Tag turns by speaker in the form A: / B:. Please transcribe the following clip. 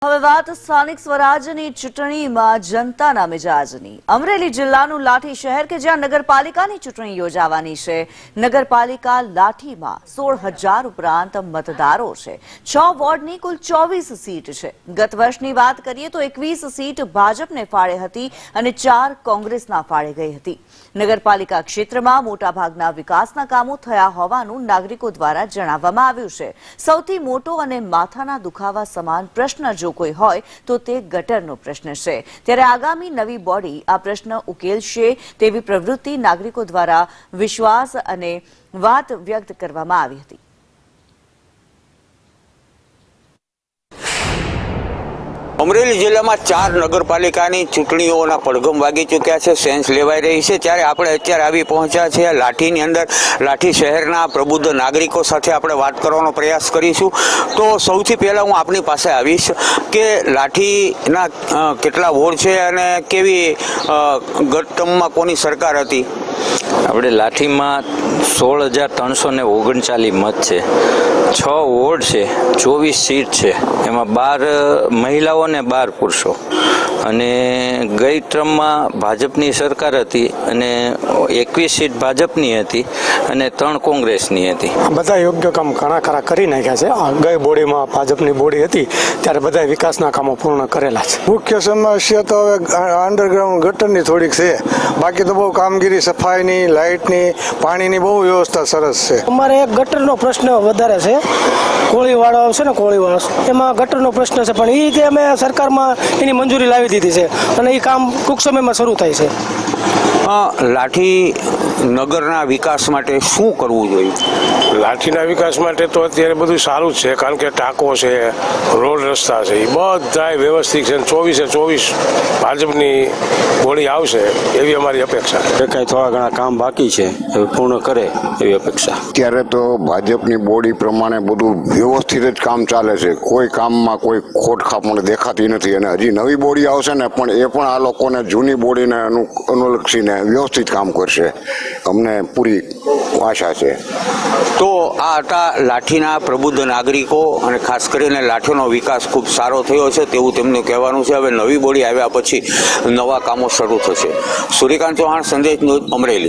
A: હવે વાત સ્થાનિક સ્વરાજ્યની ચૂંટણીમાં જનતાના મિજાજની। અમરેલી જિલ્લાનું લાઠી શહેર કે જ્યાં નગરપાલિકાની ચૂંટણી યોજાવાની છે। નગરપાલિકા લાઠીમાં 16,000 ઉપરાંત મતદારો છે। 6 વોર્ડની કુલ 24 સીટ છે। ગત વર્ષની વાત કરીએ તો 21 સીટ ભાજપને ફાળે હતી અને 4 કોંગ્રેસના ફાળે ગઈ હતી। નગરપાલિકા ક્ષેત્રમાં મોટાભાગના વિકાસના કામો થયા હોવાનું નાગરિકો દ્વારા જણાવવામાં આવ્યું છે। સૌથી મોટો અને માથાના દુખાવા સમાન પ્રશ્ન જો કોઈ હોય તો તે ગટરનો પ્રશ્ન છે। ત્યારે આગામી નવી બોડી આ પ્રશ્ન ઉકેલશે તેવી પ્રવૃત્તિ નાગરિકો દ્વારા વિશ્વાસ અને વાત વ્યક્ત કરવામાં આવી હતી।
B: અમરેલી જિલ્લામાં 4 નગરપાલિકાની ચૂંટણીઓના પડઘમ વાગી ચૂક્યા છે, સેન્સ લેવાઈ રહી છે। ત્યારે આપણે અત્યારે આવી પહોંચ્યા છીએ લાઠીની અંદર। લાઠી શહેરના પ્રબુદ્ધ નાગરિકો સાથે આપણે વાત કરવાનો પ્રયાસ કરીશું। તો સૌથી પહેલાં હું આપની પાસે આવીશ કે લાઠીના કેટલા વોર્ડ છે અને કેવી ગત ટર્મમાં કોની સરકાર હતી?
C: આપણે લાઠીમાં 16,339 મત છે, 6 વોર્ડ છે, 24 સીટ છે, એમાં 12 મહિલાઓ અને 12 પુરુષો। અને ગઈ ટર્મમાં ભાજપની સરકાર હતી અને 21 સીટ ભાજપની હતી અને 3 કોંગ્રેસની હતી।
D: બધા યોગ્ય કામ ઘણા ખરા કરી નાખ્યા છે। ગઈ બોડીમાં ભાજપની બોડી હતી ત્યારે બધા વિકાસના કામો પૂર્ણ કરેલા છે।
E: મુખ્ય સમસ્યા તો હવે અંડરગ્રાઉન્ડ ગટરની થોડીક છે, બાકી તો બહુ કામગીરી સફાઈની, લાઇટની, પાણીની બહુ વ્યવસ્થા સરસ છે।
F: અમારે એક ગટરનો પ્રશ્ન વધારે છે, કોળીવાળો આવશે ને કોળીવાળો, એમાં ગટરનો પ્રશ્ન છે, પણ એ રીતે અમે સરકારમાં એની મંજૂરી લાવી દીધી છે અને એ કામ ટૂંક સમયમાં શરૂ થાય છે।
B: લાઠી નગરના વિકાસ માટે શું કરવું જોઈએ?
G: લાઠીના વિકાસ માટે તો અત્યારે બધું સારું જ છે, કારણ કે ટાંકો છે, રોડ રસ્તા છે, એ બધા વ્યવસ્થિત છે। 24 ભાજપની બોડી આવશે એવી અમારી અપેક્ષા છે।
H: કાંઈ થોડા ઘણા કામ બાકી છે એ પૂર્ણ કરે એવી અપેક્ષા।
I: ત્યારે તો ભાજપની બોડી પ્રમાણે બધું વ્યવસ્થિત જ કામ ચાલે છે, કોઈ કામમાં કોઈ ખોટ ખાપ મને દેખાતી નથી। અને હજી નવી બોડી આવશે ને પણ એ પણ આ લોકોને જૂની બોડીને અનુલક્ષીને વ્યવસ્થિત કામ કરશે, અમને પૂરી આશા છે।
B: તો આ હતા લાઠીના પ્રબુદ્ધ નાગરિકો અને ખાસ કરીને લાઠીનો વિકાસ ખૂબ સારો થયો છે તેવું તેમનું કહેવાનું છે। હવે નવી બોડી આવ્યા પછી નવા કામો શરૂ થશે। સૂર્યકાંત ચૌહાણ, સંદેશ ન્યૂઝ, અમરેલી।